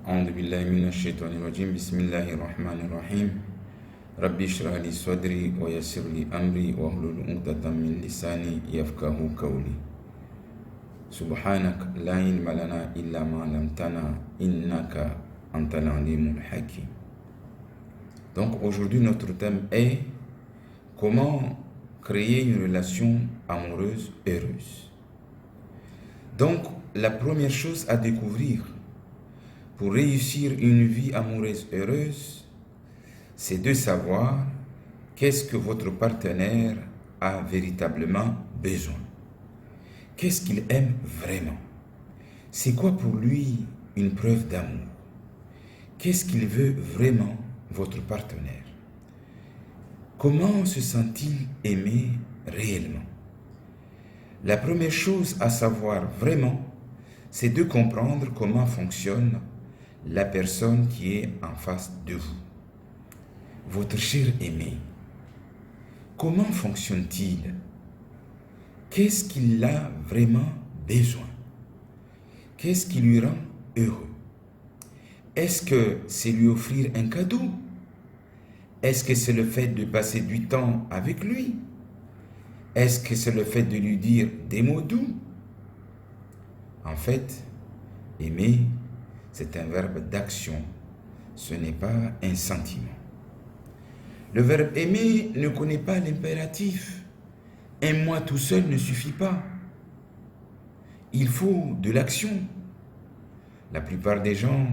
أعوذ بالله من الشيطان الرجيم بسم الله الرحمن الرحيم ربي اشرح لي صدري ويسر لي أمري واحلل عقدة من لساني يفقهوا قولي سبحانك لا علم لنا إلا ما علمتنا إنك أنت العليم الحكيم. Donc aujourd'hui notre thème est comment créer une relation amoureuse heureuse. Donc la première chose à découvrir pour réussir une vie amoureuse heureuse, c'est de savoir qu'est-ce que votre partenaire a véritablement besoin. Qu'est-ce qu'il aime vraiment? C'est quoi pour lui une preuve d'amour? Qu'est-ce qu'il veut vraiment, votre partenaire? Comment se sent-il aimé réellement? La première chose à savoir vraiment, c'est de comprendre comment fonctionne la personne qui est en face de vous. Votre cher aimé, comment fonctionne-t-il? Qu'est-ce qu'il a vraiment besoin? Qu'est-ce qui lui rend heureux? Est-ce que c'est lui offrir un cadeau? Est-ce que c'est le fait de passer du temps avec lui? Est-ce que c'est le fait de lui dire des mots doux? En fait, aimer, c'est un verbe d'action, ce n'est pas un sentiment. Le verbe aimer ne connaît pas l'impératif. Un moi tout seul ne suffit pas. Il faut de l'action. La plupart des gens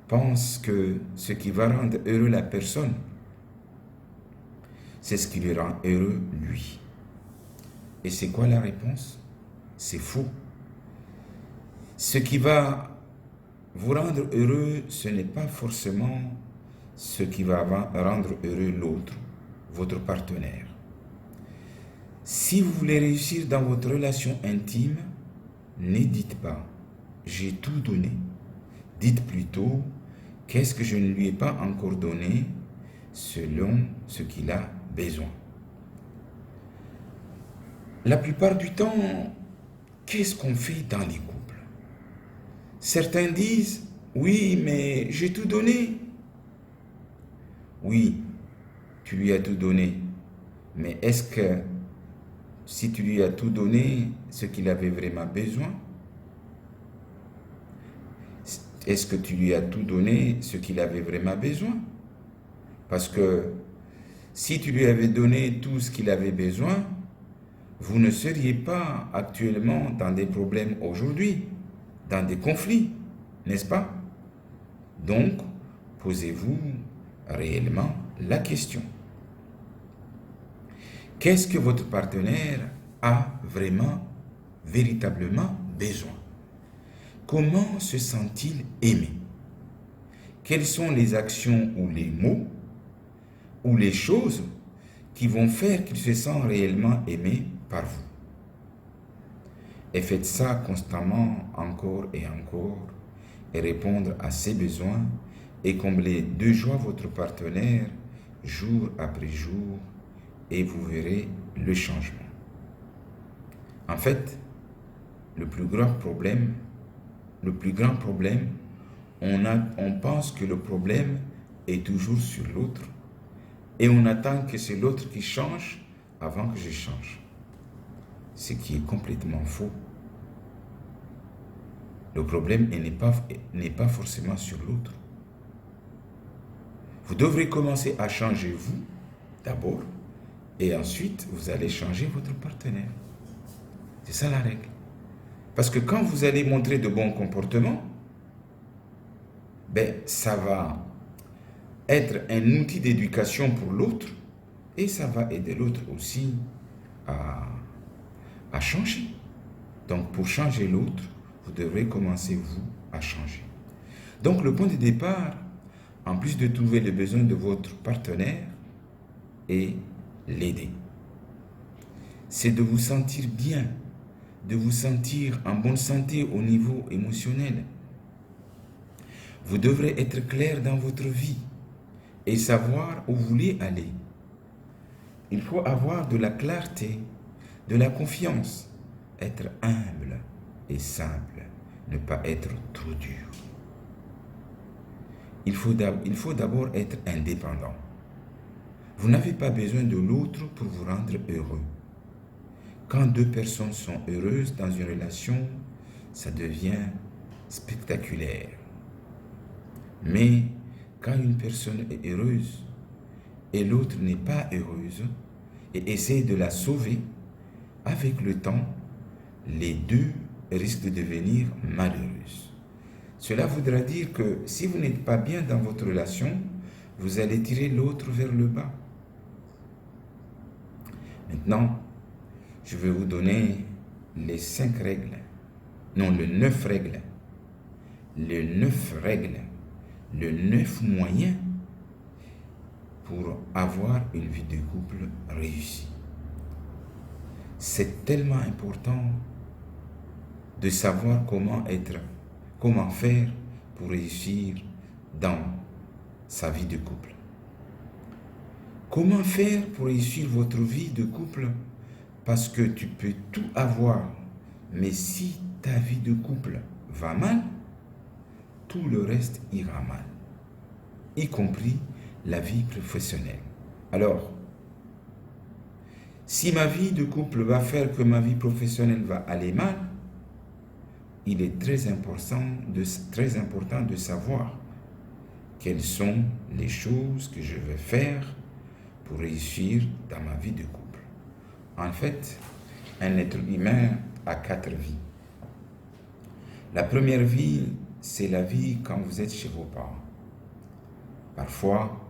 pensent que ce qui va rendre heureux la personne, c'est ce qui lui rend heureux lui. Et c'est quoi la réponse? C'est faux. Ce qui va vous rendre heureux, ce n'est pas forcément ce qui va rendre heureux l'autre, votre partenaire. Si vous voulez réussir dans votre relation intime, ne dites pas « j'ai tout donné ». Dites plutôt « qu'est-ce que je ne lui ai pas encore donné selon ce qu'il a besoin ». La plupart du temps, qu'est-ce qu'on fait dans les couples? Certains disent « oui, mais j'ai tout donné ». Oui, tu lui as tout donné, mais est-ce que si tu lui as tout donné, ce qu'il avait vraiment besoin? Est-ce que tu lui as tout donné, ce qu'il avait vraiment besoin? Parce que si tu lui avais donné tout ce qu'il avait besoin, vous ne seriez pas actuellement dans des problèmes aujourd'hui, dans des conflits, n'est-ce pas? Donc, posez-vous réellement la question. Qu'est-ce que votre partenaire a vraiment, véritablement besoin? Comment se sent-il aimé? Quelles sont les actions ou les mots ou les choses qui vont faire qu'il se sent réellement aimé par vous? Et faites ça constamment, encore et encore, et répondre à ses besoins et combler de joie votre partenaire jour après jour, et vous verrez le changement. En fait, le plus grand problème, on pense que le problème est toujours sur l'autre, et on attend que c'est l'autre qui change avant que je change. Ce qui est complètement faux. Le problème n'est pas forcément sur l'autre. Vous devrez commencer à changer vous, d'abord, et ensuite, vous allez changer votre partenaire. C'est ça la règle. Parce que quand vous allez montrer de bons comportements, ça va être un outil d'éducation pour l'autre, et ça va aider l'autre aussi à changer. Donc, pour changer l'autre, vous devrez commencer, vous, à changer. Donc, le point de départ, en plus de trouver les besoins de votre partenaire et l'aider, c'est de vous sentir bien, de vous sentir en bonne santé au niveau émotionnel. Vous devrez être clair dans votre vie et savoir où vous voulez aller. Il faut avoir de la clarté, de la confiance, être humble et simple, ne pas être trop dur. il faut d'abord être indépendant. Vous n'avez pas besoin de l'autre pour vous rendre heureux. Quand deux personnes sont heureuses dans une relation, ça devient spectaculaire. Mais quand une personne est heureuse et l'autre n'est pas heureuse et essaie de la sauver, avec le temps, les deux risquent de devenir malheureuses. Cela voudra dire que si vous n'êtes pas bien dans votre relation, vous allez tirer l'autre vers le bas. Maintenant, je vais vous donner les 5 règles, non, les 9 règles, les 9 règles, les 9 moyens pour avoir une vie de couple réussie. C'est tellement important de savoir comment faire pour réussir dans sa vie de couple. Comment faire pour réussir votre vie de couple? Parce que tu peux tout avoir, mais si ta vie de couple va mal, tout le reste ira mal, y compris la vie professionnelle. Alors, si ma vie de couple va faire que ma vie professionnelle va aller mal, il est très important de savoir quelles sont les choses que je vais faire pour réussir dans ma vie de couple. En fait, un être humain a 4 vies. La première vie, c'est la vie quand vous êtes chez vos parents. Parfois,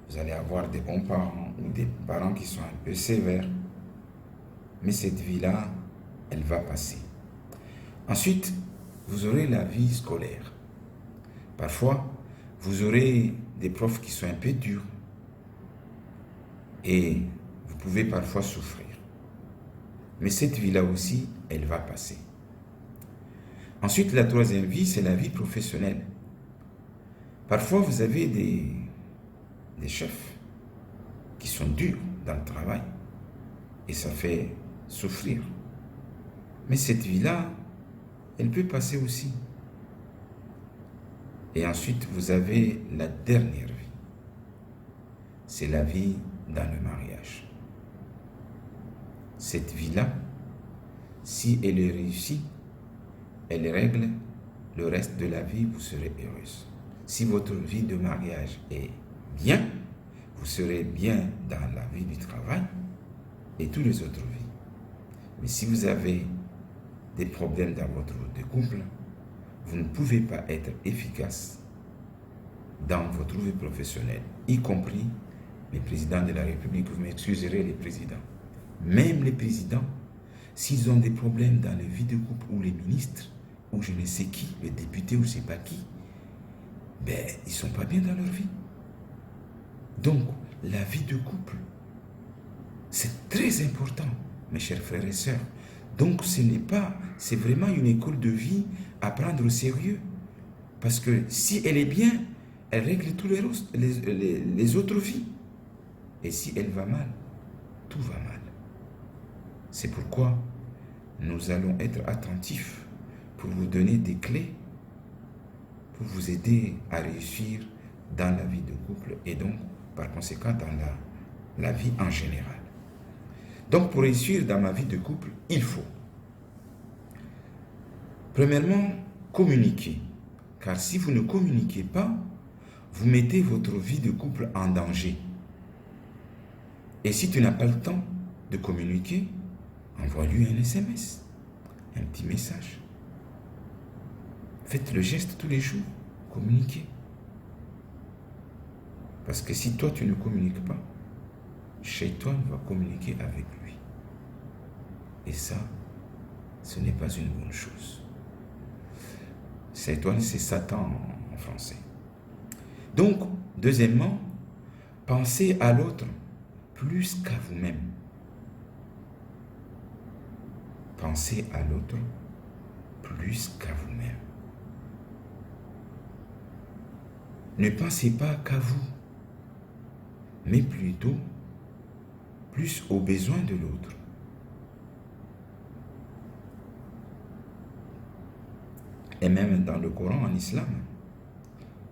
vous allez avoir des bons parents ou des parents qui sont un peu sévères. Mais cette vie-là, elle va passer. Ensuite, vous aurez la vie scolaire. Parfois, vous aurez des profs qui sont un peu durs. Et vous pouvez parfois souffrir. Mais cette vie-là aussi, elle va passer. Ensuite, la troisième vie, c'est la vie professionnelle. Parfois, vous avez des chefs qui sont durs dans le travail. Et ça fait souffrir. Mais cette vie-là, elle peut passer aussi. Et ensuite, vous avez la dernière vie. C'est la vie dans le mariage. Cette vie-là, si elle est réussie, elle règle le reste de la vie, vous serez heureuse. Si votre vie de mariage est bien, vous serez bien dans la vie du travail et toutes les autres vies. Mais si vous avez des problèmes dans votre vie de couple, vous ne pouvez pas être efficace dans votre vie professionnelle, y compris les présidents de la République. Vous m'excuserez, les présidents. Même les présidents, s'ils ont des problèmes dans la vie de couple, ou les ministres, ou je ne sais qui, les députés ou je ne sais pas qui, ben, ils ne sont pas bien dans leur vie. Donc, la vie de couple, c'est très important, mes chers frères et sœurs. Donc, c'est vraiment une école de vie à prendre au sérieux. Parce que si elle est bien, elle règle tous les autres vies. Et si elle va mal, tout va mal. C'est pourquoi nous allons être attentifs pour vous donner des clés pour vous aider à réussir dans la vie de couple et donc, par conséquent, dans la vie en général. Donc, pour réussir dans ma vie de couple, il faut, premièrement, communiquer. Car si vous ne communiquez pas, vous mettez votre vie de couple en danger. Et si tu n'as pas le temps de communiquer, envoie-lui un SMS, un petit message. Faites le geste tous les jours, communiquez. Parce que si toi tu ne communiques pas, Shaitan va communiquer avec lui. Et ça, ce n'est pas une bonne chose. Shaitan, c'est Satan en français. Donc, deuxièmement, pensez à l'autre plus qu'à vous-même. Pensez à l'autre plus qu'à vous-même. Ne pensez pas qu'à vous, mais plutôt plus aux besoins de l'autre. Et même dans le Coran, en islam,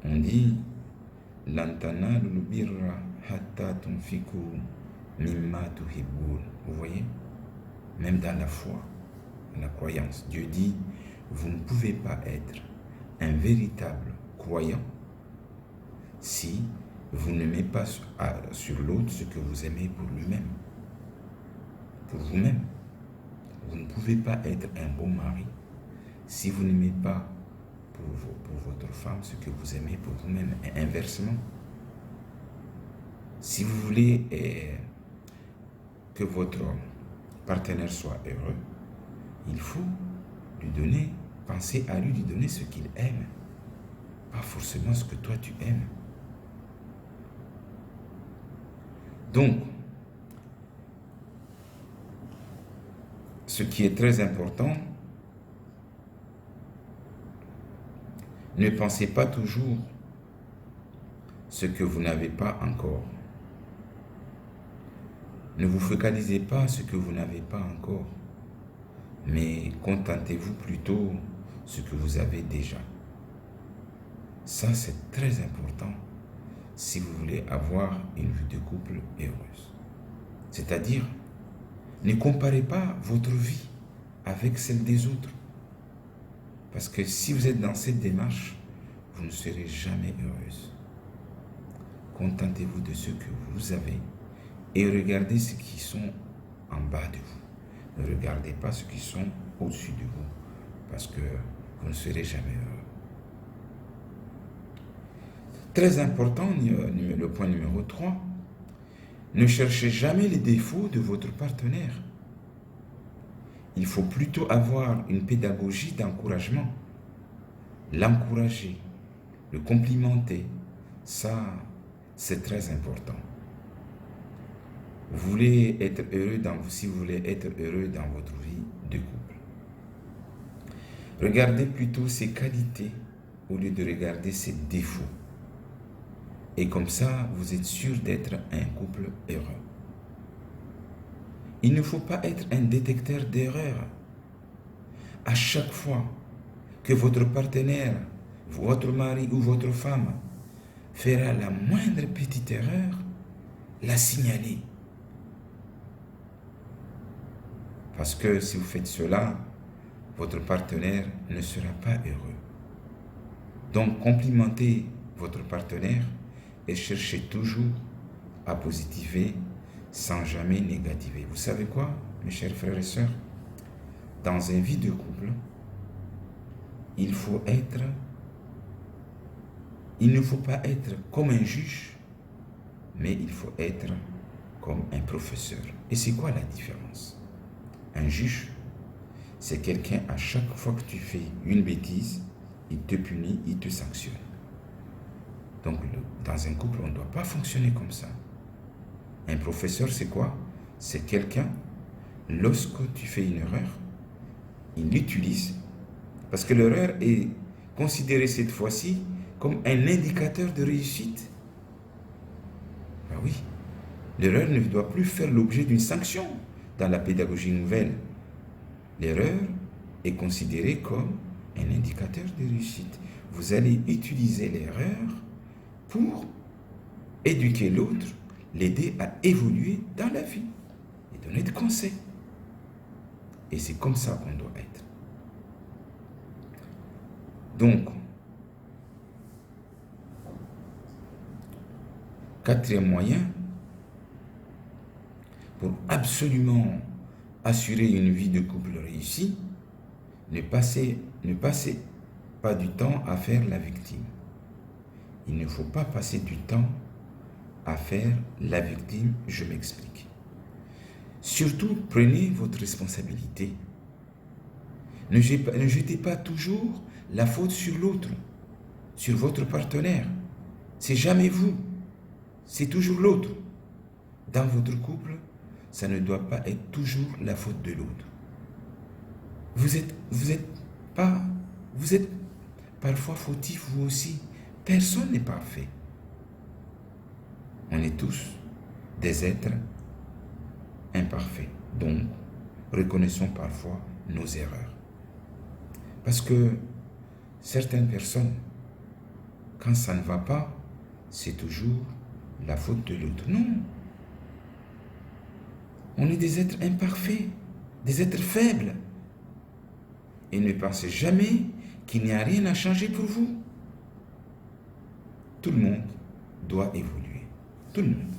on dit lan tanalul birra hatta tunfiku mimma tuhibbun. Vous voyez? Même dans la foi, la croyance, Dieu dit, vous ne pouvez pas être un véritable croyant si vous n'aimez pas sur l'autre ce que vous aimez pour lui-même, pour vous-même. Vous ne pouvez pas être un bon mari si vous n'aimez pas pour votre femme ce que vous aimez pour vous-même, et inversement. Si vous voulez que votre partenaire soit heureux, il faut lui donner, penser à lui donner ce qu'il aime, pas forcément ce que toi tu aimes. Donc, ce qui est très important, ne pensez pas toujours ce que vous n'avez pas encore. Ne vous focalisez pas sur ce que vous n'avez pas encore, mais contentez-vous plutôt ce que vous avez déjà. Ça, c'est très important si vous voulez avoir une vie de couple heureuse. C'est-à-dire, ne comparez pas votre vie avec celle des autres. Parce que si vous êtes dans cette démarche, vous ne serez jamais heureuse. Contentez-vous de ce que vous avez et regardez ceux qui sont en bas de vous. Ne regardez pas ceux qui sont au-dessus de vous, parce que vous ne serez jamais heureux. Très important, le point numéro 3, ne cherchez jamais les défauts de votre partenaire. Il faut plutôt avoir une pédagogie d'encouragement. L'encourager, le complimenter, ça, c'est très important. Vous voulez être heureux si vous voulez être heureux dans votre vie de couple. Regardez plutôt ses qualités au lieu de regarder ses défauts. Et comme ça, vous êtes sûr d'être un couple heureux. Il ne faut pas être un détecteur d'erreurs. À chaque fois que votre partenaire, votre mari ou votre femme fera la moindre petite erreur, la signalez. Parce que si vous faites cela, votre partenaire ne sera pas heureux. Donc, complimentez votre partenaire et cherchez toujours à positiver sans jamais négativer. Vous savez quoi, mes chers frères et sœurs? Dans une vie de couple, il ne faut pas être comme un juge, mais il faut être comme un professeur. Et c'est quoi la différence? Un juge, c'est quelqu'un, à chaque fois que tu fais une bêtise, il te punit, il te sanctionne. Donc, dans un couple, on ne doit pas fonctionner comme ça. Un professeur, c'est quoi? C'est quelqu'un, lorsque tu fais une erreur, il l'utilise, parce que l'erreur est considérée cette fois-ci comme un indicateur de réussite. Ben oui, l'erreur ne doit plus faire l'objet d'une sanction dans la pédagogie nouvelle. L'erreur est considérée comme un indicateur de réussite. Vous allez utiliser l'erreur pour éduquer l'autre, l'aider à évoluer dans la vie et donner des conseils. Et c'est comme ça qu'on doit être. Donc, quatrième moyen, pour absolument assurer une vie de couple réussie, ne passez pas du temps à faire la victime. Il ne faut pas passer du temps à faire la victime, je m'explique. Surtout, prenez votre responsabilité. Ne jetez pas toujours la faute sur l'autre, sur votre partenaire. C'est jamais vous, c'est toujours l'autre. Dans votre couple, ça ne doit pas être toujours la faute de l'autre. Vous êtes parfois fautif vous aussi. Personne n'est parfait. On est tous des êtres imparfaits. Donc, reconnaissons parfois nos erreurs. Parce que certaines personnes, quand ça ne va pas, c'est toujours la faute de l'autre. Non. On est des êtres imparfaits, des êtres faibles. Et ne pensez jamais qu'il n'y a rien à changer pour vous. Tout le monde doit évoluer. Tout le monde.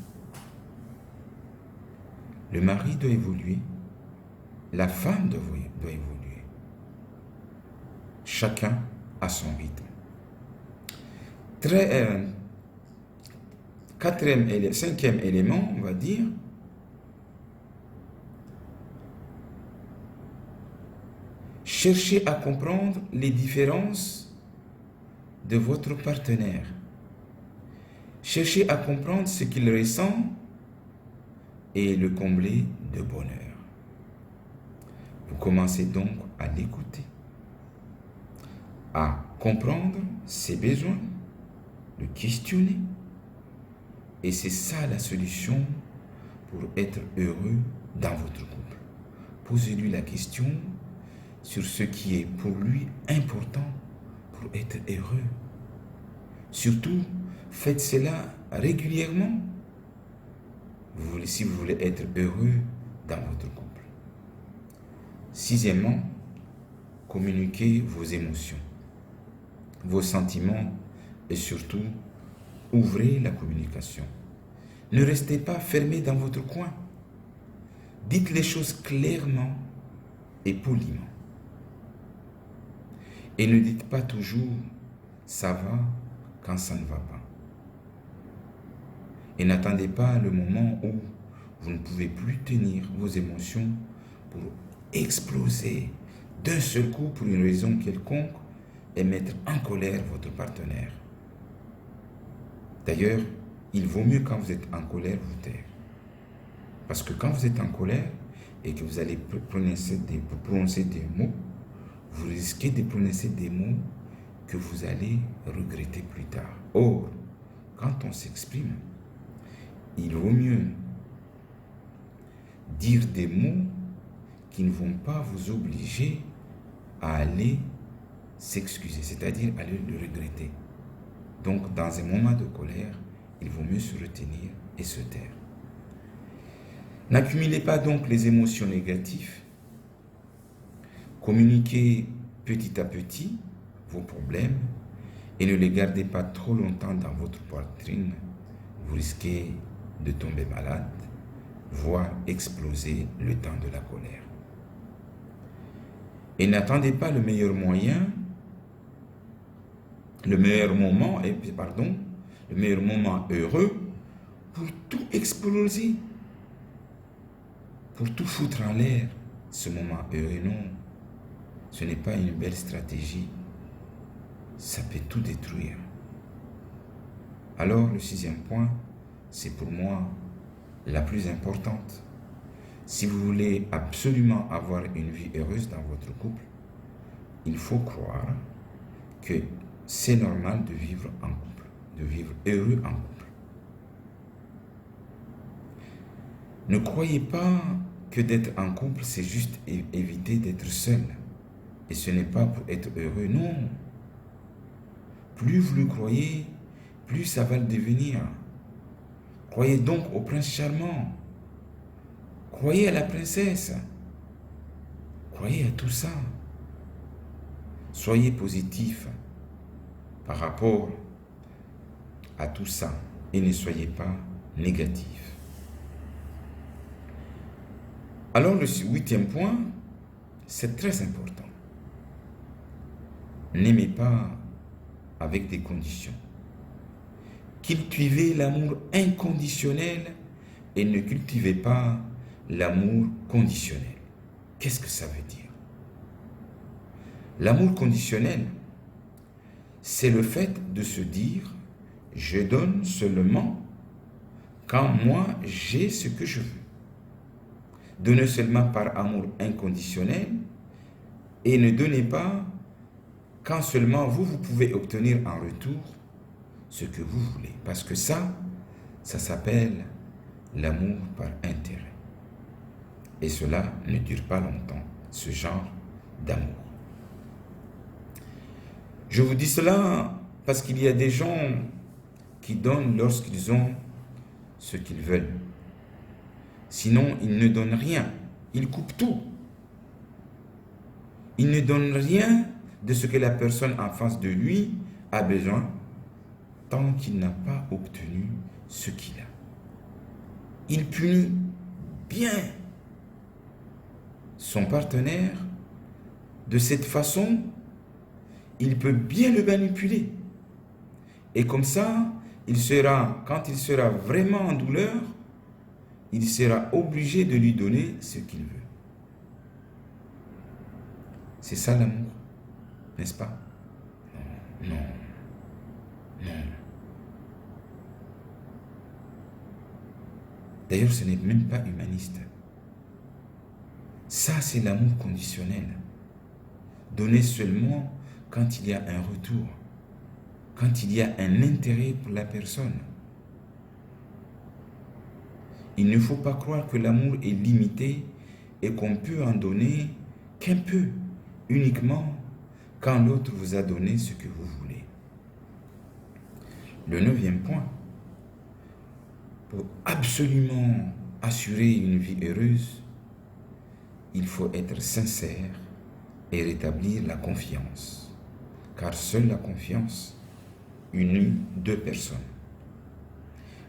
Le mari doit évoluer. La femme doit évoluer. Chacun à son rythme. Cinquième élément, on va dire, cherchez à comprendre les différences de votre partenaire. Cherchez à comprendre ce qu'il ressent et le combler de bonheur. Vous commencez donc à l'écouter, à comprendre ses besoins, le questionner. Et c'est ça la solution pour être heureux dans votre couple. Posez-lui la question sur ce qui est pour lui important pour être heureux. Surtout, faites cela régulièrement si vous voulez être heureux dans votre couple. Sixièmement, communiquez vos émotions, vos sentiments et surtout, ouvrez la communication. Ne restez pas fermé dans votre coin. Dites les choses clairement et poliment. Et ne dites pas toujours « ça va » quand ça ne va pas. Et n'attendez pas le moment où vous ne pouvez plus tenir vos émotions pour exploser d'un seul coup pour une raison quelconque et mettre en colère votre partenaire. D'ailleurs, il vaut mieux quand vous êtes en colère vous taire. Parce que quand vous êtes en colère et que vous allez prononcer des mots, vous risquez de prononcer des mots que vous allez regretter plus tard. Or, quand on s'exprime, il vaut mieux dire des mots qui ne vont pas vous obliger à aller s'excuser, c'est-à-dire aller le regretter. Donc, dans un moment de colère, il vaut mieux se retenir et se taire. N'accumulez pas donc les émotions négatives. Communiquez petit à petit vos problèmes et ne les gardez pas trop longtemps dans votre poitrine. Vous risquez de tomber malade, voire exploser le temps de la colère. Et n'attendez pas le meilleur moment heureux pour tout exploser, pour tout foutre en l'air, ce moment heureux. Non, ce n'est pas une belle stratégie. Ça peut tout détruire. Alors, le sixième point, c'est pour moi la plus importante. Si vous voulez absolument avoir une vie heureuse dans votre couple, il faut croire que c'est normal de vivre en couple, de vivre heureux en couple. Ne croyez pas que d'être en couple, c'est juste éviter d'être seul. Et ce n'est pas pour être heureux, non. Plus vous le croyez, plus ça va le devenir. Croyez donc au prince charmant. Croyez à la princesse. Croyez à tout ça. Soyez positif par rapport à tout ça et ne soyez pas négatif. Alors le huitième point, c'est très important. N'aimez pas avec des conditions. Cultivez l'amour inconditionnel et ne cultivez pas l'amour conditionnel. Qu'est-ce que ça veut dire? L'amour conditionnel, c'est le fait de se dire « je donne seulement quand moi j'ai ce que je veux ». Donnez seulement par amour inconditionnel et ne donnez pas quand seulement vous pouvez obtenir en retour ce que vous voulez. Parce que ça s'appelle l'amour par intérêt. Et cela ne dure pas longtemps, ce genre d'amour. Je vous dis cela parce qu'il y a des gens qui donnent lorsqu'ils ont ce qu'ils veulent. Sinon, ils ne donnent rien. Ils coupent tout. Ils ne donnent rien de ce que la personne en face de lui a besoin tant qu'il n'a pas obtenu ce qu'il a. Il punit bien son partenaire. De cette façon, il peut bien le manipuler. Et comme ça, quand il sera vraiment en douleur, il sera obligé de lui donner ce qu'il veut. C'est ça l'amour, n'est-ce pas? Non, non. D'ailleurs, ce n'est même pas humaniste. Ça, c'est l'amour conditionnel. Donner seulement quand il y a un retour, quand il y a un intérêt pour la personne. Il ne faut pas croire que l'amour est limité et qu'on peut en donner qu'un peu, uniquement quand l'autre vous a donné ce que vous voulez. Le 9e point, pour absolument assurer une vie heureuse, il faut être sincère et rétablir la confiance. Car seule la confiance unit deux personnes.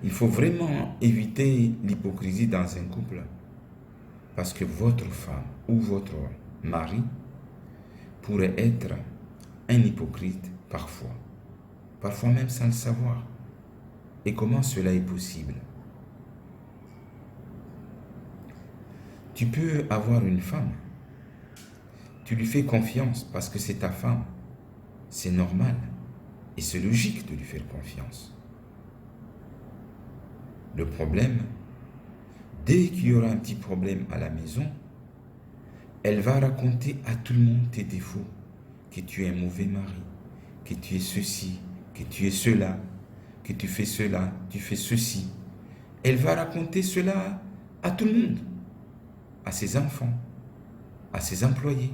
Il faut vraiment éviter l'hypocrisie dans un couple parce que votre femme ou votre mari pourrait être un hypocrite parfois. Parfois même sans le savoir. Et comment cela est possible? Tu peux avoir une femme, tu lui fais confiance parce que c'est ta femme, c'est normal et c'est logique de lui faire confiance. Le problème, dès qu'il y aura un petit problème à la maison, elle va raconter à tout le monde tes défauts, que tu es un mauvais mari, que tu es ceci, que tu es cela, que tu fais cela, tu fais ceci. Elle va raconter cela à tout le monde, à ses enfants, à ses employés,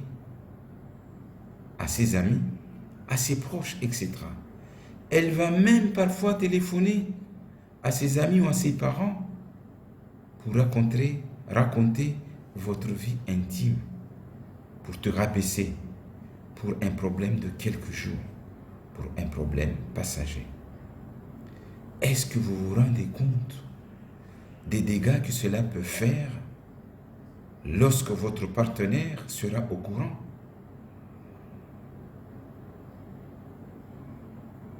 à ses amis, à ses proches, etc. Elle va même parfois téléphoner à ses amis ou à ses parents pour raconter votre vie intime, pour te rabaisser, pour un problème de quelques jours, pour un problème passager. Est-ce que vous vous rendez compte des dégâts que cela peut faire lorsque votre partenaire sera au courant?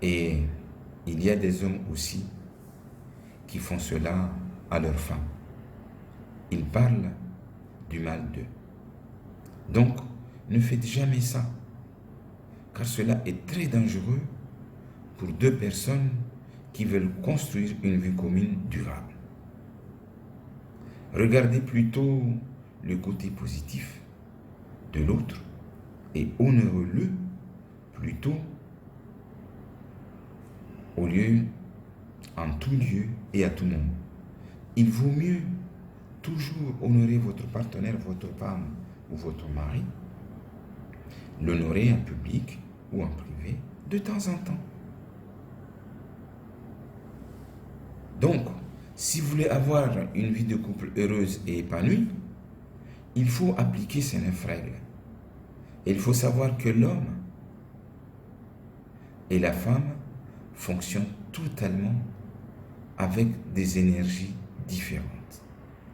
Et il y a des hommes aussi qui font cela à leurs femmes. Ils parlent du mal d'eux. Donc, ne faites jamais ça, car cela est très dangereux pour deux personnes qui veulent construire une vie commune durable. Regardez plutôt le côté positif de l'autre et honorez-le plutôt en tout lieu et à tout moment. Il vaut mieux toujours honorer votre partenaire, votre femme ou votre mari, l'honorer en public ou en privé de temps en temps. Donc, si vous voulez avoir une vie de couple heureuse et épanouie, il faut appliquer ces 9 règles. Et il faut savoir que l'homme et la femme fonctionnent totalement avec des énergies différentes,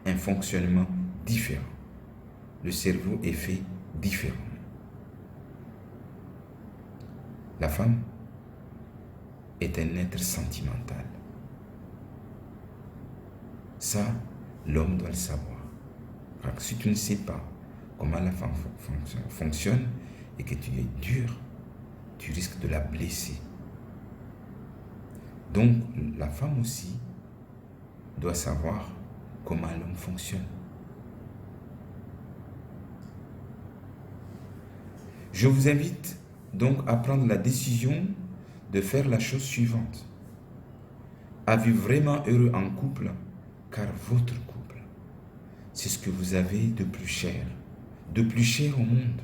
un fonctionnement différent. Le cerveau est fait différemment. La femme est un être sentimental. Ça, l'homme doit le savoir. Alors, si tu ne sais pas comment la femme fonctionne et que tu es dur, tu risques de la blesser. Donc, la femme aussi doit savoir comment l'homme fonctionne. Je vous invite donc à prendre la décision de faire la chose suivante. À vivre vraiment heureux en couple, car votre couple, c'est ce que vous avez de plus cher au monde.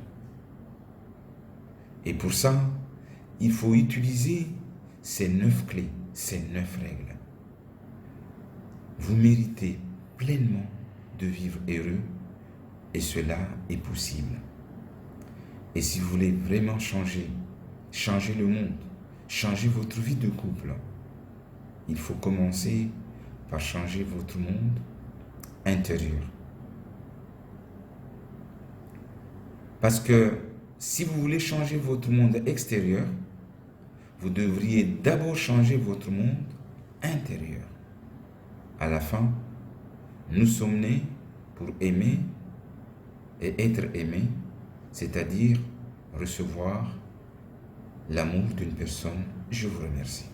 Et pour ça, il faut utiliser ces 9 clés, ces 9 règles, vous méritez pleinement de vivre heureux et cela est possible. Et si vous voulez vraiment changer le monde, changer votre vie de couple, il faut commencer par changer votre monde intérieur. Parce que si vous voulez changer votre monde extérieur, vous devriez d'abord changer votre monde intérieur. À la fin, nous sommes nés pour aimer et être aimés, c'est-à-dire recevoir l'amour d'une personne. Je vous remercie.